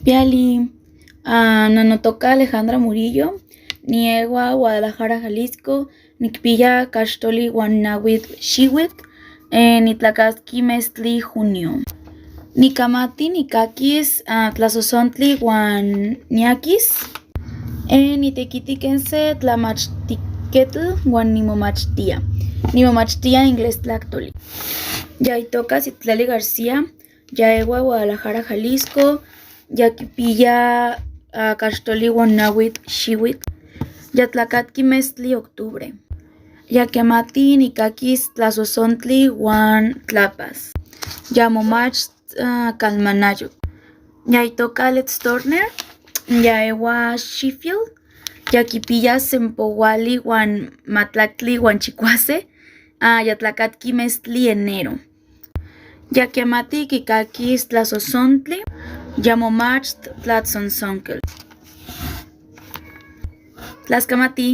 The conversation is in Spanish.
Piali, Nanotoca Alejandra Murillo, Niegua, Guadalajara, Jalisco, Nicpilla, Caxtoli, Guanawit, Xiwit, Nitlacasqui, Mestli, Junio. Nicamati, Nicaquis, Tlazozontli, Guaniaquis, Nitequitiquense, Tlamachtiquetl, Guanimomachtia. Nimomachtia, inglés Tlactoli. Yaitoca, Citlali García, Yaegua, Guadalajara, Jalisco, Yaquipilla, Caxtoli, Guanawit, Xiwit, Yatlacatqui, Mestli, octubre. Yaquemati, Nicaquis, Tlazozontli, Guan, Tlapas. Yamomach, Calmanayo. Yaitoca, Let's Turner, Yaegua, Sheffield, Yaquipilla, Sempowali, Guan, Matlactli, Guanchicuase, Yatlacatqui, Mestli, enero. Yaquemati, Kikaquis, Tlazozontli, Yamomach, Tlatzonzonkel. Tlaxcamati.